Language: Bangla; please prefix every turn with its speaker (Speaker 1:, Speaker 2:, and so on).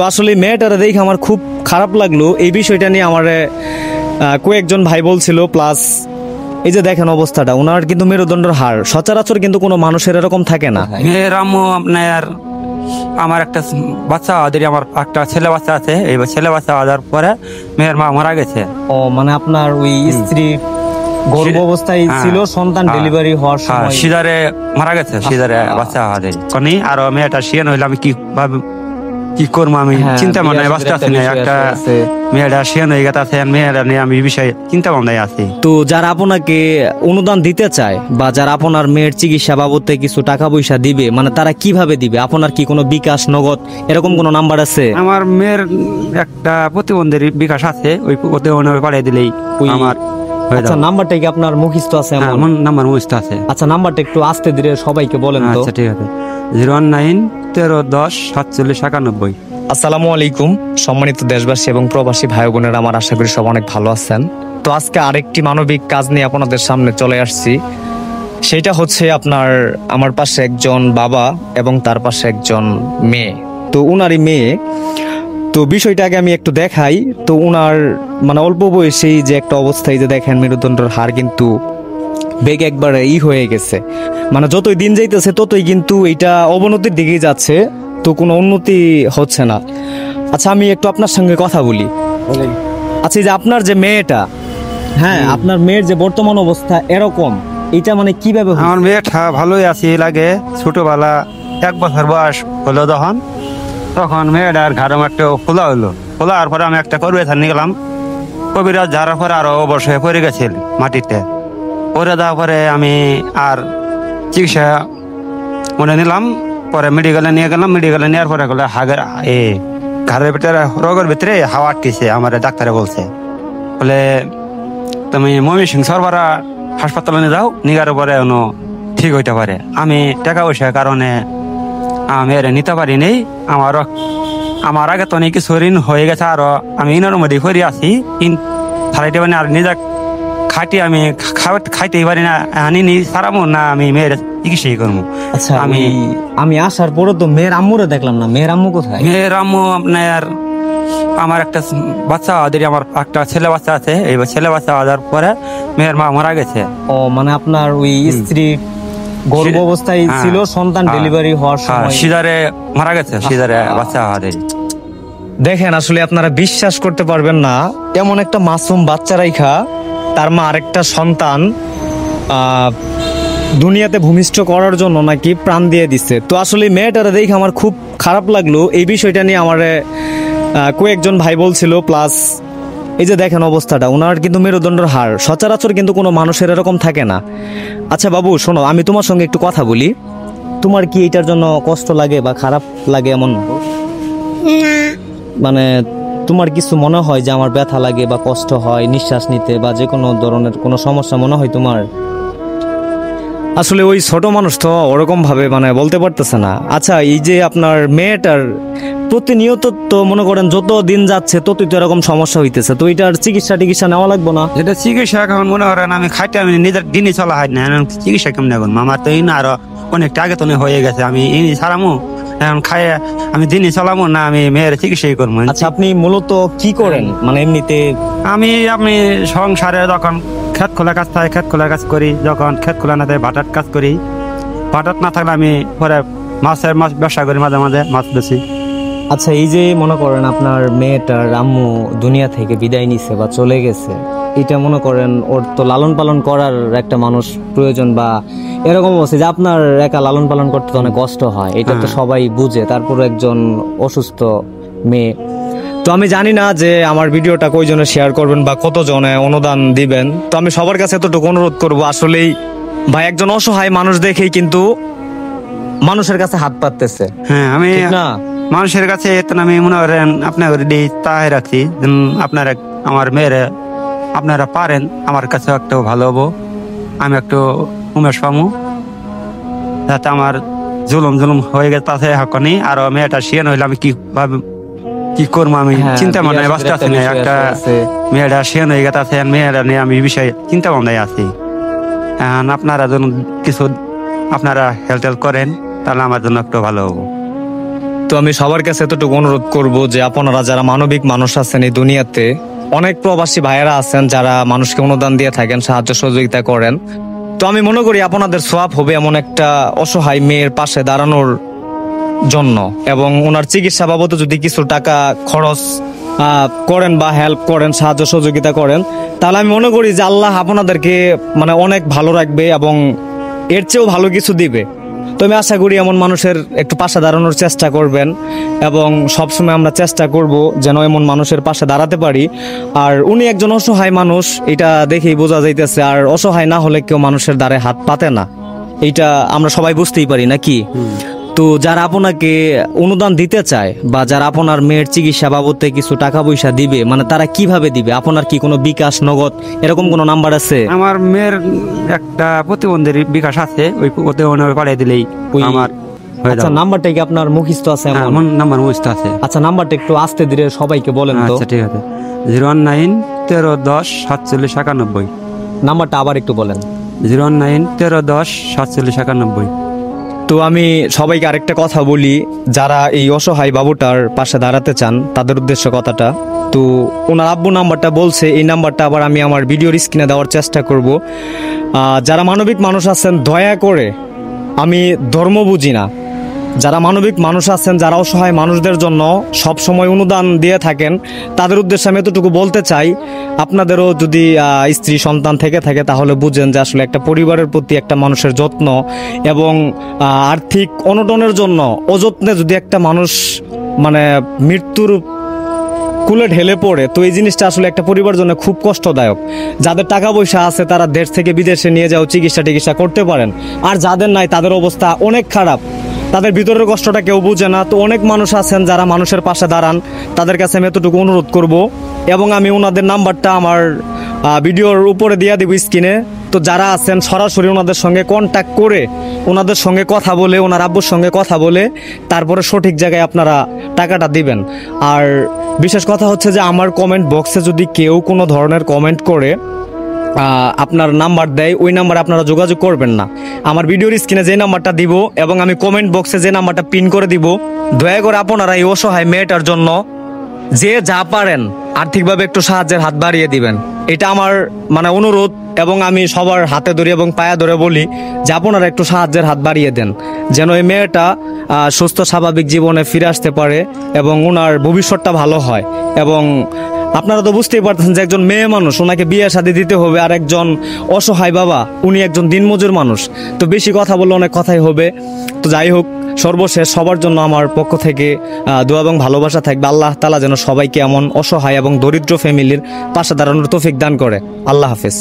Speaker 1: তো আসলে মেয়েটারে দেখে আমার খুব খারাপ লাগলো। এই বিষয়টা নিয়ে আমার কয়েকজন ভাই বলছিল, প্লাস এই যে দেখেন অবস্থাটা, ওনার কিন্তু মেরুদণ্ডের হাড় সচরাচর কিন্তু কোনো মানুষের এরকম থাকে না।
Speaker 2: মেয়ের আম্মু আপনার আমার একটা বাচ্চা ওদের আমার একটা ছেলে বাচ্চা আছে, এই ছেলে বাচ্চা হওয়ার পরে মেয়ের মা মারা গেছে।
Speaker 1: ও মানে আপনার ওই স্ত্রী গর্ভ অবস্থায় ছিল, সন্তান ডেলিভারি হওয়ার সময়
Speaker 2: সিজারে মারা গেছে, সিজারে বাচ্চা হওয়াদের কোনি। আর মেয়েটা শিয়ান হইলে আমি কি করবো আমি চিন্তা ভাবনায় বাচ্চা আছে না, একটা মেয়েটা শিয়ান হয়ে গেছে, মেয়েটা নিয়ে আমি বিষয়ে চিন্তা ভাবনায় আছি।
Speaker 1: তো যারা আপনাকে অনুদান দিতে চায় বা যারা আপনার মেয়ের চিকিৎসা বাবদে কিছু টাকা পয়সা দিবে, মানে তারা কিভাবে দিবে? আপনার কি কোনো বিকাশ, নগদ এরকম কোনো নাম্বার আছে?
Speaker 2: আমার মেয়ের একটা প্রতিবন্ধীর বিকাশ আছে, ওই প্রতিবন্ধী পাঠিয়ে দিলেই আমার।
Speaker 1: আচ্ছা, নাম্বারটা কি আপনার মুখস্থ আছে?
Speaker 2: নাম্বার মুখস্থ আছে।
Speaker 1: আচ্ছা, নাম্বারটা একটু আস্তে ধীরে সবাইকে বলেন তো।
Speaker 2: আচ্ছা ঠিক আছে, 01913104791।
Speaker 1: আসসালামু আলাইকুম সম্মানিত দেশবাসী এবং প্রবাসী ভাই বোনেরা, আমার আশা করি সব অনেক ভালো আছেন। তো আজকে আরেকটি মানবিক কাজ নিয়ে আপনাদের সামনে চলে আসছি। সেটা হচ্ছে আমার পাশে একজন বাবা এবং তার পাশে একজন মেয়ে। তো উনারই মেয়ে, তো বিষয়টা আগে আমি একটু দেখাই। তো উনার মানে অল্প বয়সেই যে একটা অবস্থায় যে দেখেন মেরুদণ্ডের হাড় কিন্তু বেগ একবারে হয়ে গেছে, মানে যতই দিন যাইতেছে ততই কিন্তু এটা অবনতির দিকেই যাচ্ছে, তো কোনো উন্নতি হচ্ছে না। আচ্ছা, আমি একটু আপনার সঙ্গে কথা বলি। আচ্ছা, এই যে আপনার যে মেয়েটা, হ্যাঁ আপনার মেয়ের যে বর্তমান অবস্থা এরকম, এটা মানে কিভাবে?
Speaker 2: আমার মেয়েটা ভালোই আছে, লাগে ছোটবেলা 1 বছর বয়স হলো তখন মেয়েটার ঘাড়ে একটা খোলা হলো। খোলার পরে আমি একটা কবিরাজ নিয়ে গেলাম। কবিরাজ যাওয়ার পরে আরো অবশ্যই পড়ে গেছিল মাটিতে। পরে দেওয়ার পরে আমি আর চিকিৎসা মনে নিলাম। পরে মেডিকেলে নিয়ে গেলাম। মেডিকেলে নেওয়ার পরে গেলে ঘরের ভিতরে, রোগের ভিতরে হাওয়া আটকেছে। আমার ডাক্তারে বলছে, বলে তুমি ময়মনসিংহ সরবরা হাসপাতালে নিয়ে যাও, নিগার পরে ঠিক হইতে পারে। আমি টাকা পয়সার কারণে আমি এর নিতে পারি নেই। আমার আগে তো অনেক কিছু ঋণ হয়ে গেছে, আরো আমি ইনার মধ্যে করে আছি। ফালাইতে পারি না, আর নিজে আমি খাইতেই পারি না। আনি সারামো না, আমি মেয়ের চিকিৎসাই করবো।
Speaker 1: আচ্ছা, আমি আসার পরে তো মেয়ের আম্মুরে দেখলাম না। মেয়ের আম্মু কোথায়?
Speaker 2: মেয়ের আম্মু আপনার আমার একটা বাচ্চা ওদের আমার একটা ছেলে বাচ্চা আছে, এই ছেলে বাচ্চা হওয়ার পরে মেয়ের মা মারা গেছে।
Speaker 1: ও মানে আপনার ওই স্ত্রী গর্ভ অবস্থায় ছিল, সন্তান ডেলিভারি হওয়ার সময়
Speaker 2: সিজারে মারা গেছে, সিজারে বাচ্চা হওয়াদের।
Speaker 1: দেখেন, আসলে আপনারা বিশ্বাস করতে পারবেন না, এমন একটা মাসুম বাচ্চা রাইখা তার মা আরেকটা সন্তান দুনিয়াতে ভূমিষ্ঠ করার জন্য নাকি প্রাণ দিয়ে দিচ্ছে। তো আসলে মেয়েটারে দেখে আমার খুব খারাপ লাগলো। এই বিষয়টা নিয়ে আমার কয়েকজন ভাই বলছিল, প্লাস এই যে দেখেন অবস্থাটা, ওনার কিন্তু মেরুদণ্ডের হাড় সচরাচর কিন্তু কোনো মানুষের এরকম থাকে না। আচ্ছা বাবু শোনো, আমি তোমার সঙ্গে একটু কথা বলি। তোমার কি এটার জন্য কষ্ট লাগে বা খারাপ লাগে এমন? মানে তোমার কিছু মনে হয় যে আমার ব্যথা লাগে বা কষ্ট হয় নিঃশ্বাস নিতে বা যে কোনো ধরনের কোনো সমস্যা মনে হয় তোমার? আসলে ওই ছোট মানুষ তো ওরকম ভাবে মানে বলতে পারতেছে না। আচ্ছা, এই যে আপনার মেয়েটার প্রতিনিয়ত তো মনে করেন যত দিন যাচ্ছে ততই তো এরকম সমস্যা হইতেছে, তো এটার চিকিৎসা নেওয়া লাগবে না?
Speaker 2: এটা চিকিৎসা এখন মনে করেন আমি খাইতে আমি নিজের দিনই চলা হয় না, চিকিৎসা কেমন এখন আমার তো আরো অনেকটা আগে তো হয়ে গেছে। আমি ছাড়ামো এখন খাই, আমি দিনই চালামো না, আমি মেয়ের চিকিৎসাই করবো।
Speaker 1: আচ্ছা, আপনি মূলত কি করেন মানে এমনিতে?
Speaker 2: আমি সংসারে যখন ক্ষেত খোলা কাজ থাকে ক্ষেত খোলা কাজ করি, যখন ক্ষেত খোলা না থাকে ভাটার কাজ করি। ভাটার না থাকলে আমি পরে মাছ ব্যবসা করি, মাঝে মাঝে মাছ বেশি।
Speaker 1: আচ্ছা, এই যে মনে করেন আপনার মেয়েটার আম্মু দুনিয়া থেকে বিদায় নিছে বা চলে গেছে, এটা মনে করেন ওর তো লালন পালন করার একটা মানুষ প্রয়োজন, বা এরকম আছে যে আপনার একা লালন পালন করতে তো অনেক কষ্ট হয়, এটা তো সবাই বুঝে। তারপর একজন অসুস্থ মেয়ে। তো আমি জানি না যে আমার ভিডিওটা কয়জনে শেয়ার করবেন বা কতজনে অনুদান দিবেন। তো আমি সবার কাছে এতটুকু অনুরোধ করবো, আসলেই ভাই একজন অসহায় মানুষ দেখেই কিন্তু মানুষের কাছে হাত পাততেছে।
Speaker 2: হ্যাঁ, আমি
Speaker 1: না
Speaker 2: মানুষের কাছে আমি মনে করেন আপনার তাই রাখছি, আপনারা আমার মেয়েরা আপনারা পারেন আমার কাছে একটু ভালো হবো, আমি একটু উমেশ পামু, যাতে আমার জুলুম হয়ে গেছে তাতে হানি। আর মেয়েটা শিয়ান হইলে আমি কি করবো আমি চিন্তা ভাবনায় বাঁচতে আছি না। একটা মেয়েটা শিয়ান হয়ে গেছে, মেয়েরা নিয়ে আমি বিষয়ে চিন্তা ভাবনায় আছি। আপনারা যেন কিছু আপনারা হেল্প করেন, তাহলে আমার জন্য একটু ভালো হবো।
Speaker 1: তো আমি সবার কাছে এতটুকু অনুরোধ করব যে আপনারা যারা মানবিক মানুষ আছেন এই দুনিয়াতে, অনেক প্রবাসী ভাইয়েরা আছেন যারা মানুষকে অনুদান দিয়ে থাকেন, সাহায্য সহযোগিতা করেন। তো আমি মনে করি আপনাদের সোয়াব হবে এমন একটা অসহায় মেয়ের পাশে দাঁড়ানোর জন্য, এবং ওনার চিকিৎসা বাবদে যদি কিছু টাকা খরচ করেন বা হেল্প করেন, সাহায্য সহযোগিতা করেন, তাহলে আমি মনে করি যে আল্লাহ আপনাদেরকে মানে অনেক ভালো রাখবে এবং এর চেয়েও ভালো কিছু দিবে। তো আমি আশা করি এমন মানুষের একটু পাশে দাঁড়ানোর চেষ্টা করবেন, এবং সবসময় আমরা চেষ্টা করব যেন এমন মানুষের পাশে দাঁড়াতে পারি। আর উনি একজন অসহায় মানুষ, এটা দেখেই বোঝা যাইতেছে। আর অসহায় না হলে কেউ মানুষের দ্বারে হাত পাতে না, এইটা আমরা সবাই বুঝতেই পারি নাকি? তো যারা আপনাকে অনুদান দিতে চায় বা যারা আপনার মেয়ের চিকিৎসা বাবদে কিছু টাকা পয়সা দিবে, মানে তারা কিভাবে দিবে? আপনার কি কোনো বিকাশ, নগদ এরকম কোনো নাম্বার আছে?
Speaker 2: আমার মেয়ের একটা প্রতিবন্ধীর বিকাশ আছে, ওতে পাঠিয়ে দিলেই
Speaker 1: ওই
Speaker 2: আমার হয়ে
Speaker 1: আচ্ছা,
Speaker 2: যাবে।
Speaker 1: নাম্বারটা কি আপনার মুখস্থ আছে?
Speaker 2: হ্যাঁ,
Speaker 1: এমন?
Speaker 2: আমার নাম্বার মুখস্থ আছে।
Speaker 1: আচ্ছা, নাম্বারটা একটু আস্তে ধীরে সবাইকে বলেন তো।
Speaker 2: আচ্ছা ঠিক আছে, 019 13 10 47 91।
Speaker 1: নাম্বারটা আবার একটু বলেন।
Speaker 2: 019 13 10 47 91।
Speaker 1: তো আমি সবাইকে আরেকটা কথা বলি, যারা এই অসহায় বাবুটার পাশে দাঁড়াতে চান তাদের উদ্দেশ্য কথাটা। তো ওনার আব্বু নাম্বারটা বলছে, এই নাম্বারটা আবার আমি আমার ভিডিওর স্ক্রিনে দেওয়ার চেষ্টা করব। যারা মানবিক মানুষ আছেন দয়া করে, আমি ধর্ম বুঝি না, যারা মানবিক মানুষ আছেন, যারা অসহায় মানুষদের জন্য সব সময় অনুদান দিয়ে থাকেন, তাদের উদ্দেশ্যে আমি এতটুকু বলতে চাই, আপনাদেরও যদি স্ত্রী সন্তান থেকে থাকে তাহলে বুঝেন যে আসলে একটা পরিবারের প্রতি একটা মানুষের যত্ন এবং আর্থিক অনটনের জন্য অযত্নে যদি একটা মানুষ মানে মৃত্যুর কুলে ঢেলে পড়ে, তো এই জিনিসটা আসলে একটা পরিবারের জন্য খুব কষ্টদায়ক। যাদের টাকা পয়সা আছে তারা দেশ থেকে বিদেশে নিয়ে যাও, চিকিৎসা করতে পারেন, আর যাদের নাই তাদের অবস্থা অনেক খারাপ, তাদের ভিতরের কষ্টটা কেউ বুঝে না। তো অনেক মানুষ আছেন যারা মানুষের পাশে দাঁড়ান, তাদের কাছে আমি এতটুকু অনুরোধ করব, এবং আমি ওনাদের নাম্বারটা আমার ভিডিওর উপরে দিয়ে দিব স্ক্রিনে। তো যারা আছেন সরাসরি ওনাদের সঙ্গে কন্ট্যাক্ট করে, ওনাদের সঙ্গে কথা বলে, ওনার আব্বুর সঙ্গে কথা বলে তারপরে সঠিক জায়গায় আপনারা টাকাটা দিবেন। আর বিশেষ কথা হচ্ছে যে আমার কমেন্ট বক্সে যদি কেউ কোনো ধরনের কমেন্ট করে আপনার নাম্বার দেয়, ওই নাম্বারে আপনারা যোগাযোগ করবেন না। আমার ভিডিওর স্ক্রিনে যে নাম্বারটা দিব এবং আমি কমেন্ট বক্সে যে নাম্বারটা পিন করে দিব, দয়া করে আপনারা এই অসহায় মেয়েটার জন্য যে যা পারেন আর্থিকভাবে একটু সাহায্যের হাত বাড়িয়ে দিবেন। এটা আমার মানে অনুরোধ, এবং আমি সবার হাতে ধরে এবং পায়ে ধরে বলি যে আপনারা একটু সাহায্যের হাত বাড়িয়ে দেন, যেন এই মেয়েটা সুস্থ স্বাভাবিক জীবনে ফিরে আসতে পারে এবং ওনার ভবিষ্যৎটা ভালো হয়। এবং আপনারা তো বুঝতেই পারতেছেন যে একজন মেয়ে মানুষ, ওনাকে বিয়ে শাদী দিতে হবে, আর একজন অসহায় বাবা, উনি একজন দিনমজুর মানুষ, তো বেশি কথা বললে অনেক কথাই হবে। তো যাই হোক, সর্বশেষ সবার জন্য আমার পক্ষ থেকে দোয়া এবং ভালোবাসা থাকবে। আল্লাহ তাআলা যেন সবাইকে এমন অসহায় এবং দরিদ্র ফ্যামিলির পাশে দাঁড়ানোর তৌফিক দান করে। আল্লাহ হাফেজ।